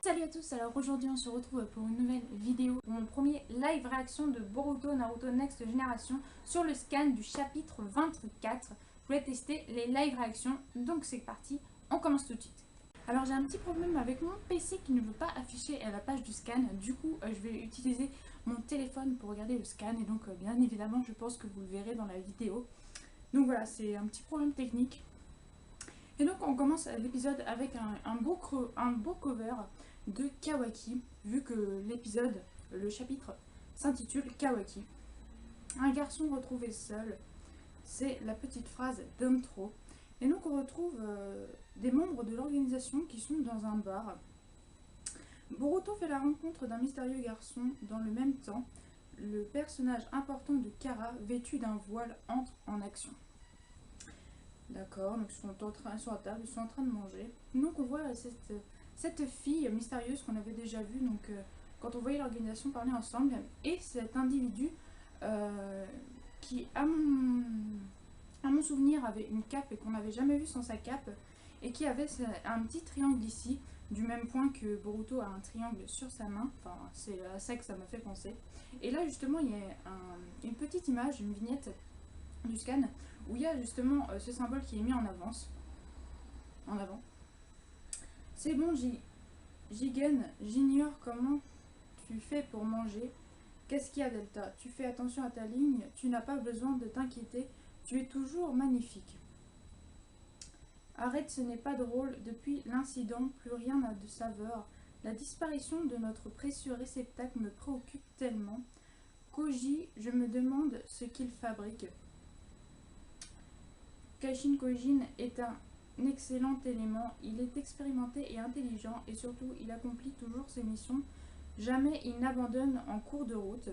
Salut à tous, alors aujourd'hui on se retrouve pour une nouvelle vidéo, pour mon premier live réaction de Boruto Naruto Next Generation sur le scan du chapitre 24. Je voulais tester les live réactions, donc c'est parti, on commence tout de suite. Alors j'ai un petit problème avec mon PC qui ne veut pas afficher la page du scan, du coup je vais utiliser mon téléphone pour regarder le scan et donc bien évidemment je pense que vous le verrez dans la vidéo. Donc voilà, c'est un petit problème technique. Et donc on commence l'épisode avec un beau cover de Kawaki, vu que l'épisode, le chapitre s'intitule Kawaki. Un garçon retrouvé seul, c'est la petite phrase d'intro. Et donc on retrouve des membres de l'organisation qui sont dans un bar. Boruto fait la rencontre d'un mystérieux garçon. Dans le même temps, le personnage important de Kara, vêtu d'un voile, entre en action. D'accord, donc ils sont à table, ils sont en train de manger. Donc on voit cette fille mystérieuse qu'on avait déjà vue donc, quand on voyait l'organisation parler ensemble. Et cet individu qui, à mon souvenir, avait une cape et qu'on n'avait jamais vu sans sa cape. Et qui avait un petit triangle ici, du même point que Boruto a un triangle sur sa main. Enfin, c'est à ça que ça m'a fait penser. Et là justement, il y a une petite image, une vignette du scan où il y a justement ce symbole qui est mis en avant. C'est bon, Jigen, j'ignore comment tu fais pour manger. Qu'est-ce qu'il y a, Delta? Tu fais attention à ta ligne, tu n'as pas besoin de t'inquiéter, tu es toujours magnifique. Arrête, ce n'est pas drôle, depuis l'incident, plus rien n'a de saveur. La disparition de notre précieux réceptacle me préoccupe tellement. Koji, je me demande ce qu'il fabrique. Kashin Kojin est un excellent élément, il est expérimenté et intelligent et surtout il accomplit toujours ses missions, jamais il n'abandonne en cours de route.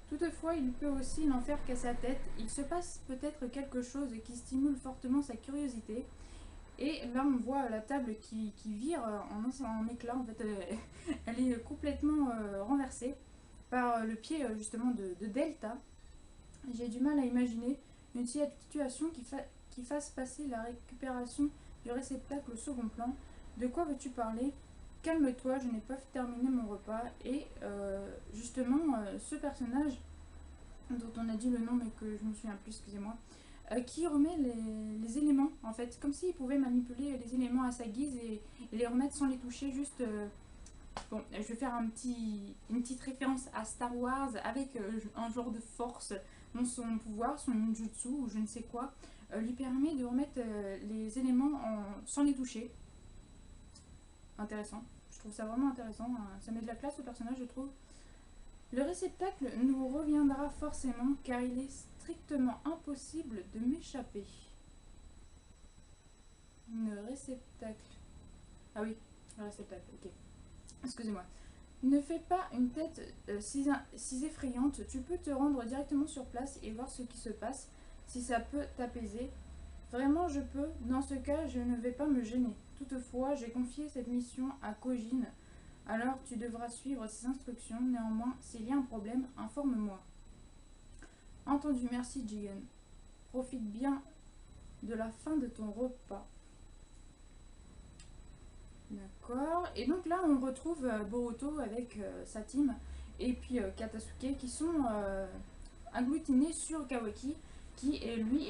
Toutefois, il peut aussi n'en faire qu'à sa tête, il se passe peut-être quelque chose qui stimule fortement sa curiosité. Et là on voit la table qui vire en éclats, en fait elle est complètement renversée par le pied justement de Delta. J'ai du mal à imaginer une situation qui fasse passer la récupération du réceptacle au second plan. De quoi veux-tu parler? Calme-toi, je n'ai pas terminé mon repas. Et justement, ce personnage, dont on a dit le nom mais que je ne me souviens plus, excusez-moi, qui remet les éléments, en fait, comme s'il pouvait manipuler les éléments à sa guise et les remettre sans les toucher, juste... Bon, je vais faire une petite référence à Star Wars avec un genre de force dont son pouvoir, son ninjutsu ou je ne sais quoi, lui permet de remettre les éléments sans les toucher. Intéressant. Je trouve ça vraiment intéressant. Ça met de la classe au personnage, je trouve. Le réceptacle nous reviendra forcément car il est strictement impossible de m'échapper. Le réceptacle. Ah oui, le réceptacle, ok. Excusez-moi. Ne fais pas une tête si effrayante, tu peux te rendre directement sur place et voir ce qui se passe, si ça peut t'apaiser. Vraiment je peux, dans ce cas je ne vais pas me gêner. Toutefois, j'ai confié cette mission à Kojin, alors tu devras suivre ses instructions. Néanmoins, s'il y a un problème, informe-moi. Entendu, merci Jigen. Profite bien de la fin de ton repas. D'accord. Et donc là, on retrouve Boruto avec sa team et puis Katasuke qui sont agglutinés sur Kawaki qui, lui,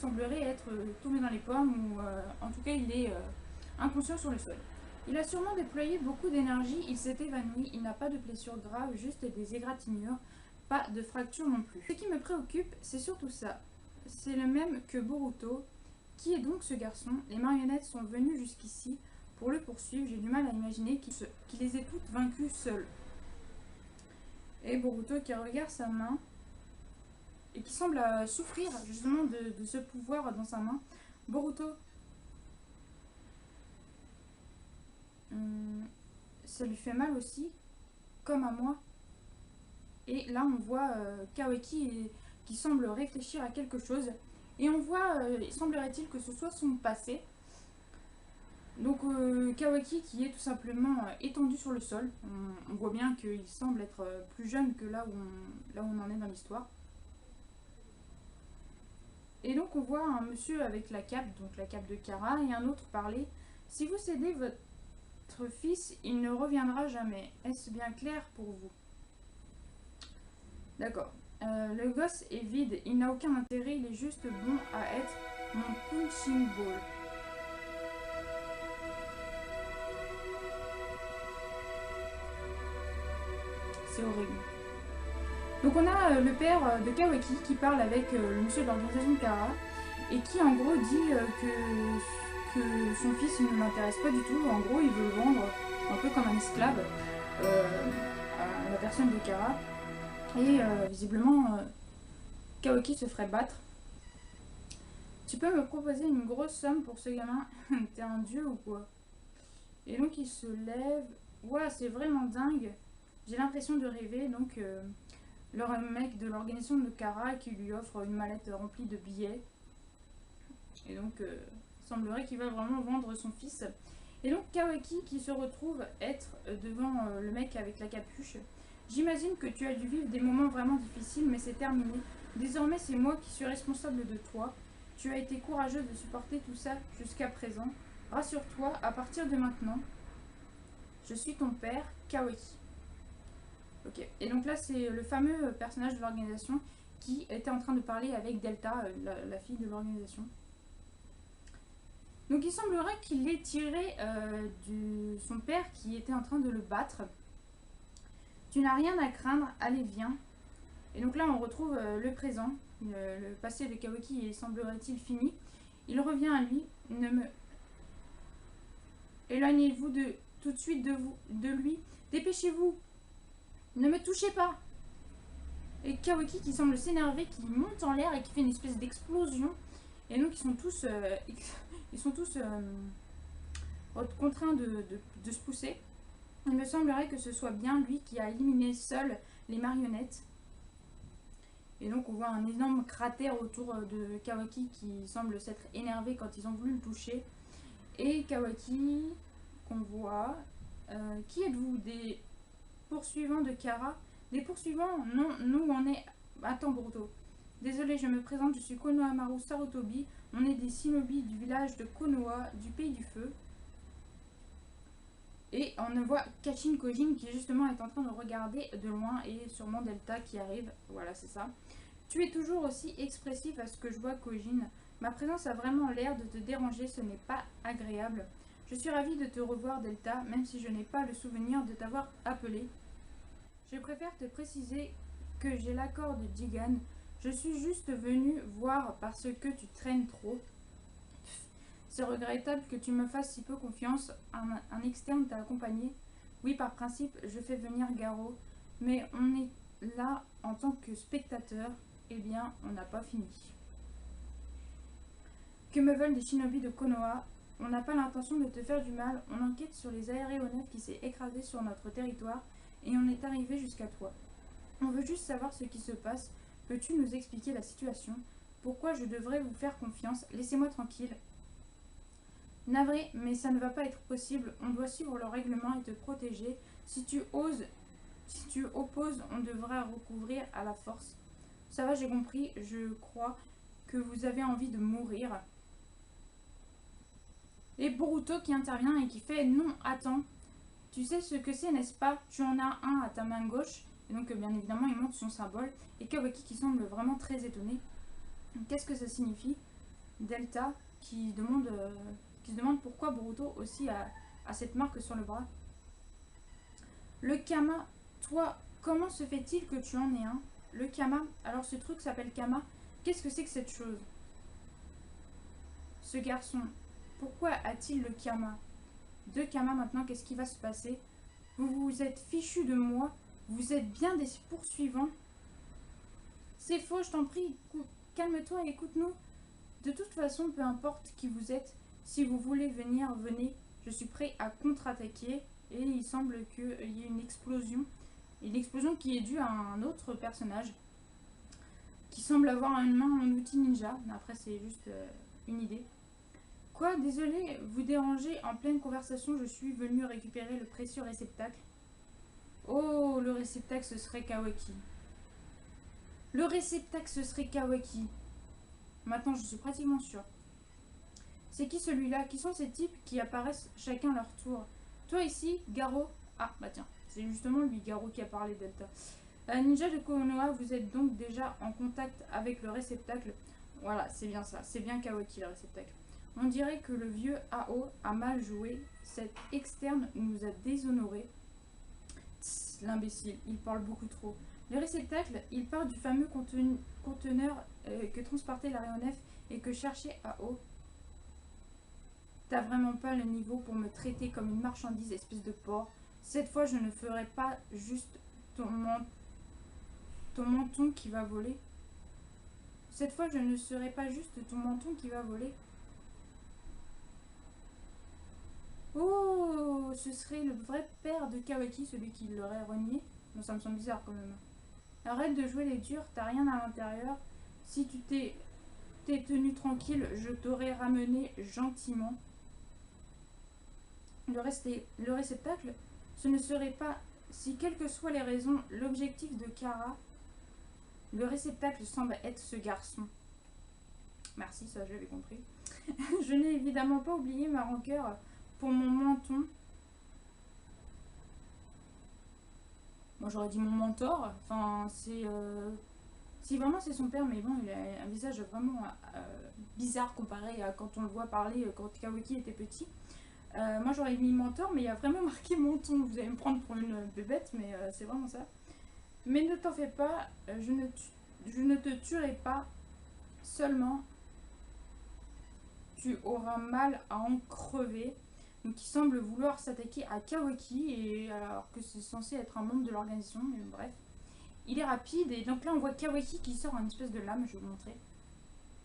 semblerait être tombé dans les pommes ou en tout cas, il est inconscient sur le sol. Il a sûrement déployé beaucoup d'énergie, il s'est évanoui, il n'a pas de blessures graves, juste des égratignures, pas de fractures non plus. Ce qui me préoccupe, c'est surtout ça. C'est le même que Boruto. Qui est donc ce garçon? Les marionnettes sont venues jusqu'ici pour le poursuivre, j'ai du mal à imaginer qu'il les ait toutes vaincues seul. Et Boruto qui regarde sa main et qui semble souffrir justement de ce pouvoir dans sa main. Boruto, ça lui fait mal aussi, comme à moi. Et là on voit Kawaki qui semble réfléchir à quelque chose. Et on voit, il semblerait-il que ce soit son passé. Donc Kawaki qui est tout simplement étendu sur le sol. On voit bien qu'il semble être plus jeune que là où on en est dans l'histoire. Et donc on voit un monsieur avec la cape, donc la cape de Kara, et un autre parler. Si vous cédez fils, il ne reviendra jamais. Est-ce bien clair pour vous? D'accord. Le gosse est vide, il n'a aucun intérêt, il est juste bon à être mon punching ball. C'est horrible. Donc on a le père de Kawaki qui parle avec le monsieur de l'organisation de Kara et qui en gros dit que son fils il ne l'intéresse pas du tout. En gros il veut le vendre un peu comme un esclave à la personne de Kara. Et visiblement Kawaki se ferait battre. Tu peux me proposer une grosse somme pour ce gamin? T'es un dieu ou quoi? Et donc il se lève. Ouais, c'est vraiment dingue. J'ai l'impression de rêver. Donc le mec de l'organisation de Kara qui lui offre une mallette remplie de billets. Et donc il semblerait qu'il va vraiment vendre son fils. Et donc Kawaki qui se retrouve être devant le mec avec la capuche. J'imagine que tu as dû vivre des moments vraiment difficiles, mais c'est terminé. Désormais, c'est moi qui suis responsable de toi. Tu as été courageux de supporter tout ça jusqu'à présent. Rassure-toi, à partir de maintenant, je suis ton père, Kawaki. Ok, et donc là, c'est le fameux personnage de l'organisation qui était en train de parler avec Delta, la fille de l'organisation. Donc il semblerait qu'il ait tiré son père qui était en train de le battre. Tu n'as rien à craindre, allez viens. Et donc là on retrouve le présent, le passé de Kawaki est semblerait-il fini. Il revient à lui, ne me... Éloignez-vous tout de suite de lui, dépêchez-vous, ne me touchez pas. Et Kawaki qui semble s'énerver, qui monte en l'air et qui fait une espèce d'explosion. Et donc ils sont tous contraints de se pousser. Il me semblerait que ce soit bien lui qui a éliminé seul les marionnettes. Et donc on voit un énorme cratère autour de Kawaki qui semble s'être énervé quand ils ont voulu le toucher. Et Kawaki qu'on voit. Qui êtes-vous? Des poursuivants de Kara? Des poursuivants? Non, nous on est... Attends Boruto. Désolé, je me présente, je suis Konohamaru Sarutobi. On est des shinobi du village de Konoha, du pays du feu. Et on voit Kachin Kojin qui justement est en train de regarder de loin et sûrement Delta qui arrive. Voilà, c'est ça. Tu es toujours aussi expressif à ce que je vois, Kojin. Ma présence a vraiment l'air de te déranger, ce n'est pas agréable. Je suis ravie de te revoir, Delta, même si je n'ai pas le souvenir de t'avoir appelé. Je préfère te préciser que j'ai l'accord de Jigan. Je suis juste venue voir parce que tu traînes trop. C'est regrettable que tu me fasses si peu confiance. Un externe t'a accompagné. Oui, par principe, je fais venir Garo. Mais on est là en tant que spectateur. Eh bien, on n'a pas fini. Que me veulent des shinobi de Konoha? On n'a pas l'intention de te faire du mal. On enquête sur les aéronefs qui s'est écrasé sur notre territoire. Et on est arrivé jusqu'à toi. On veut juste savoir ce qui se passe. Peux-tu nous expliquer la situation? Pourquoi je devrais vous faire confiance? Laissez-moi tranquille. Navré, mais ça ne va pas être possible. On doit suivre le règlement et te protéger. Si tu opposes, on devra recouvrir à la force. Ça va, j'ai compris. Je crois que vous avez envie de mourir. Et Boruto qui intervient et qui fait non, attends. Tu sais ce que c'est, n'est-ce pas? Tu en as un à ta main gauche. Et donc, bien évidemment, il montre son symbole. Et Kawaki qui semble vraiment très étonné. Qu'est-ce que ça signifie? Delta qui se demande pourquoi Boruto aussi a cette marque sur le bras. Le Kama, toi, comment se fait-il que tu en aies un? Le Kama, alors ce truc s'appelle Kama. Qu'est-ce que c'est que cette chose? Ce garçon, pourquoi a-t-il le Kama? Deux Kama maintenant, qu'est-ce qui va se passer? Vous vous êtes fichu de moi? Vous êtes bien des poursuivants? C'est faux, je t'en prie. Calme-toi et écoute-nous. De toute façon, peu importe qui vous êtes, si vous voulez venir, venez. Je suis prêt à contre-attaquer. Et il semble qu'il y ait une explosion. Une explosion qui est due à un autre personnage. Qui semble avoir une main en outil ninja. Mais après, c'est juste une idée. Quoi? Désolé, vous dérangez en pleine conversation. Je suis venu récupérer le précieux réceptacle. Oh, le réceptacle, ce serait Kawaki. Le réceptacle, ce serait Kawaki. Maintenant, je suis pratiquement sûre. C'est qui celui-là? Qui sont ces types qui apparaissent chacun leur tour? Toi ici, Garo. Ah bah tiens, c'est justement lui, Garo, qui a parlé Delta. Ninja de Konoha, vous êtes donc déjà en contact avec le réceptacle. Voilà, c'est bien ça, c'est bien Kawaki le réceptacle. On dirait que le vieux Ao a mal joué. Cet externe nous a déshonorés. L'imbécile, il parle beaucoup trop. Le réceptacle, il part du fameux conteneur que transportait l'aéronef et que cherchait Ao. T'as vraiment pas le niveau pour me traiter comme une marchandise, espèce de porc. Cette fois, je ne ferai pas juste ton menton qui va voler. Cette fois, je ne serai pas juste ton menton qui va voler. Oh, ce serait le vrai père de Kawaki, celui qui l'aurait renié. Non, ça me semble bizarre quand même. Arrête de jouer les durs, t'as rien à l'intérieur. Si tu t'es tenu tranquille, je t'aurais ramené gentiment. Le réceptacle, ce ne serait pas, si quelles que soient les raisons, l'objectif de Kara. Le réceptacle semble être ce garçon. Merci, ça j'avais compris. Je n'ai évidemment pas oublié ma rancœur pour mon menton. Moi j'aurais dit mon mentor. Enfin, c'est... Si vraiment c'est son père, mais bon, il a un visage vraiment bizarre comparé à quand on le voit parler quand Kawaki était petit. Moi j'aurais mis mentor, mais il y a vraiment marqué menton. Vous allez me prendre pour une bébête, mais c'est vraiment ça. Mais ne t'en fais pas, je ne te tuerai pas. Seulement, tu auras mal à en crever. Donc il semble vouloir s'attaquer à Kawaki, et alors que c'est censé être un membre de l'organisation, mais bref. Il est rapide, et donc là on voit Kawaki qui sort une espèce de lame, je vais vous montrer.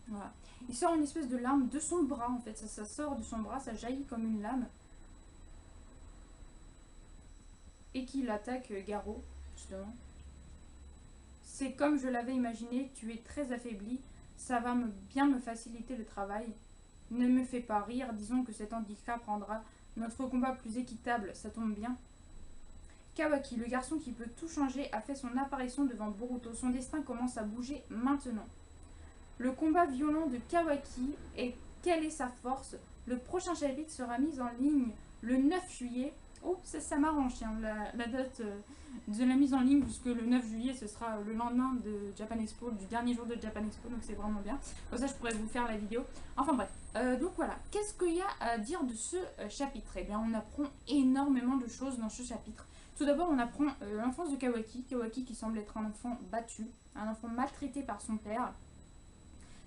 Voilà. Il sort une espèce de lame de son bras en fait, ça sort de son bras, ça jaillit comme une lame. Et qu'il attaque Garo, justement. C'est comme je l'avais imaginé, tu es très affaibli, ça va bien me faciliter le travail. Ne me fais pas rire, disons que cet handicap rendra notre combat plus équitable, ça tombe bien. Kawaki, le garçon qui peut tout changer, a fait son apparition devant Boruto. Son destin commence à bouger maintenant. Le combat violent de Kawaki et quelle est sa force? Le prochain chapitre sera mis en ligne le 9 juillet. Oh, ça m'arrange, hein, la date de la mise en ligne, puisque le 9 juillet, ce sera le lendemain de Japan Expo, du dernier jour de Japan Expo, donc c'est vraiment bien. Comme ça, je pourrais vous faire la vidéo. Enfin bref, donc voilà. Qu'est-ce qu'il y a à dire de ce chapitre? Eh bien, on apprend énormément de choses dans ce chapitre. Tout d'abord, on apprend l'enfance de Kawaki. Kawaki qui semble être un enfant battu, un enfant maltraité par son père.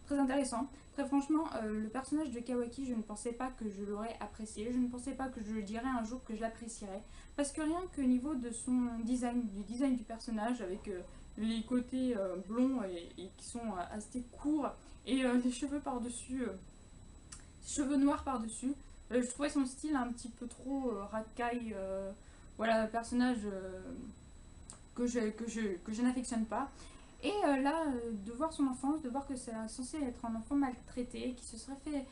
Très intéressant. Très franchement, le personnage de Kawaki, je ne pensais pas que je l'aurais apprécié. Je ne pensais pas que je dirais un jour que je l'apprécierais. Parce que rien que au niveau de son design, du design du personnage, avec les côtés blonds et qui sont assez courts, et les cheveux par-dessus, cheveux noirs par-dessus, je trouvais son style un petit peu trop racaille. Voilà, personnage que je n'affectionne pas. Et là, de voir son enfance, de voir que c'est censé être un enfant maltraité, qui se serait fait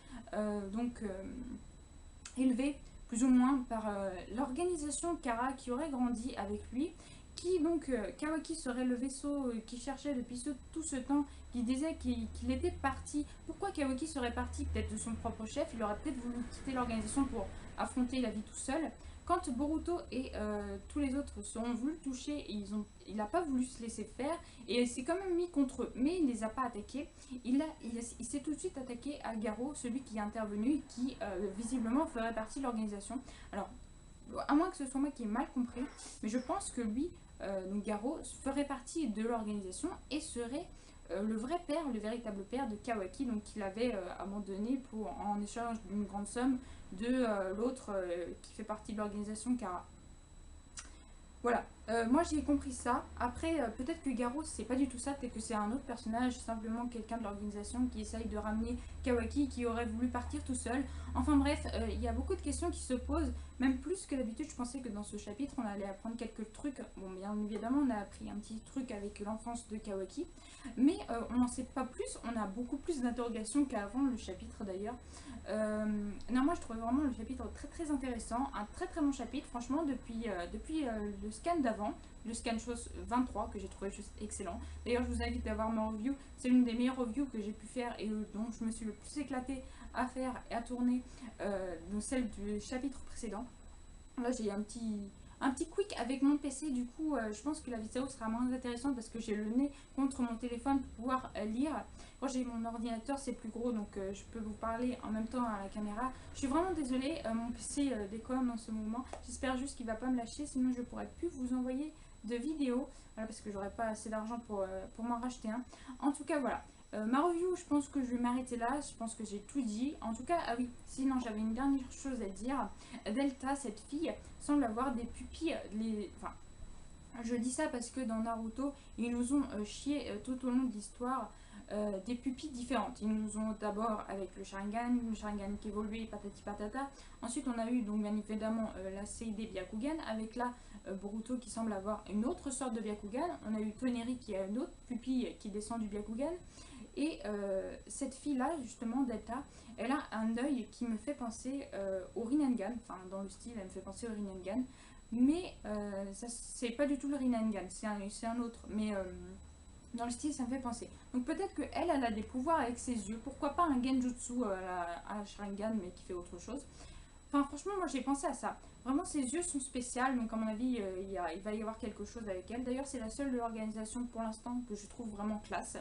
élevé plus ou moins par l'organisation Kara qui aurait grandi avec lui, qui donc, Kawaki serait le vaisseau qui cherchait depuis tout ce temps, qui disait qu'il était parti. Pourquoi Kawaki serait parti? Peut-être de son propre chef, il aurait peut-être voulu quitter l'organisation pour affronter la vie tout seul. Quand Boruto et tous les autres se sont voulu toucher, il n'a pas voulu se laisser faire et il s'est quand même mis contre eux, mais il ne les a pas attaqués. Il s'est tout de suite attaqué à Garo, celui qui est intervenu et qui visiblement ferait partie de l'organisation. Alors, à moins que ce soit moi qui ai mal compris, mais je pense que lui, donc Garo, ferait partie de l'organisation et serait le vrai père, le véritable père de Kawaki, donc qu'il avait abandonné en échange d'une grande somme de l'autre qui fait partie de l'organisation Kara. Voilà, moi j'ai compris ça. Après, peut-être que Garo c'est pas du tout ça, peut-être que c'est un autre personnage, simplement quelqu'un de l'organisation qui essaye de ramener Kawaki, qui aurait voulu partir tout seul. Enfin bref, il y a beaucoup de questions qui se posent, même plus que d'habitude. Je pensais que dans ce chapitre on allait apprendre quelques trucs. Bon, bien évidemment on a appris un petit truc avec l'enfance de Kawaki, mais on n'en sait pas plus, on a beaucoup plus d'interrogations qu'avant le chapitre d'ailleurs. Non, moi je trouve vraiment le chapitre très très intéressant, un très très bon chapitre, franchement, depuis le scan d'avant, le scan chose 23 que j'ai trouvé juste excellent. D'ailleurs, je vous invite à voir ma review, c'est l'une des meilleures reviews que j'ai pu faire et dont je me suis le plus éclatée à faire et à tourner, donc celle du chapitre précédent. Là j'ai un petit quick avec mon PC, du coup je pense que la vidéo sera moins intéressante parce que j'ai le nez contre mon téléphone pour pouvoir lire. Quand j'ai mon ordinateur c'est plus gros, donc je peux vous parler en même temps à la caméra. Je suis vraiment désolée, mon PC déconne en ce moment. J'espère juste qu'il va pas me lâcher, sinon je pourrais plus vous envoyer de vidéos. Voilà, parce que j'aurais pas assez d'argent pour m'en racheter un. En tout cas voilà. Ma review, je pense que je vais m'arrêter là. Je pense que j'ai tout dit. En tout cas, ah oui, sinon j'avais une dernière chose à dire. Delta, cette fille, semble avoir des pupilles. Enfin, je dis ça parce que dans Naruto, ils nous ont chié tout au long de l'histoire des pupilles différentes. Ils nous ont d'abord avec le Sharingan qui évoluait, patati patata. Ensuite, on a eu donc bien évidemment la série des Byakugan, avec là Boruto qui semble avoir une autre sorte de Byakugan. On a eu Toneri qui a une autre pupille qui descend du Byakugan. Et cette fille-là, justement, Delta, elle a un œil qui me fait penser au Rinnegan. Enfin, dans le style, elle me fait penser au Rinnegan. Mais c'est pas du tout le Rinnegan, c'est un autre. Mais dans le style, ça me fait penser. Donc peut-être qu'elle, elle a des pouvoirs avec ses yeux. Pourquoi pas un Genjutsu à la Sharingan, mais qui fait autre chose. Enfin, franchement, moi j'ai pensé à ça. Vraiment, ses yeux sont spéciaux, donc à mon avis, il va y avoir quelque chose avec elle. D'ailleurs, c'est la seule de l'organisation pour l'instant que je trouve vraiment classe.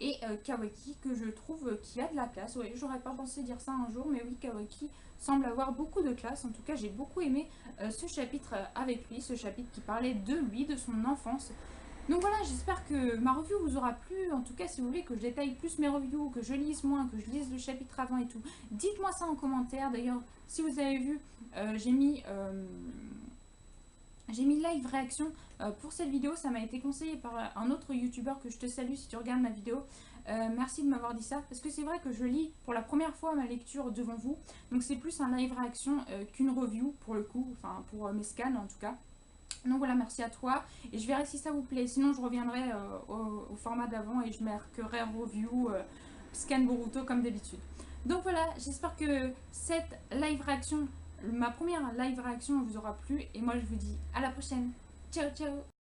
Et Kawaki, que je trouve qui a de la classe. Oui, j'aurais pas pensé dire ça un jour, mais oui, Kawaki semble avoir beaucoup de classe. En tout cas, j'ai beaucoup aimé ce chapitre avec lui, ce chapitre qui parlait de lui, de son enfance. Donc voilà, j'espère que ma review vous aura plu. En tout cas, si vous voulez que je détaille plus mes reviews, que je lise moins, que je lise le chapitre avant et tout, dites-moi ça en commentaire. D'ailleurs, si vous avez vu, j'ai mis live réaction pour cette vidéo. Ça m'a été conseillé par un autre youtubeur que je te salue si tu regardes ma vidéo. Merci de m'avoir dit ça, parce que c'est vrai que je lis pour la première fois ma lecture devant vous. Donc c'est plus un live réaction qu'une review pour le coup, enfin pour mes scans en tout cas. Donc voilà, merci à toi. Et je verrai si ça vous plaît. Sinon, je reviendrai au format d'avant et je marquerai review scan Boruto comme d'habitude. Donc voilà, j'espère que cette live réaction, ma première live réaction, vous aura plu. Et moi, je vous dis à la prochaine. Ciao, ciao.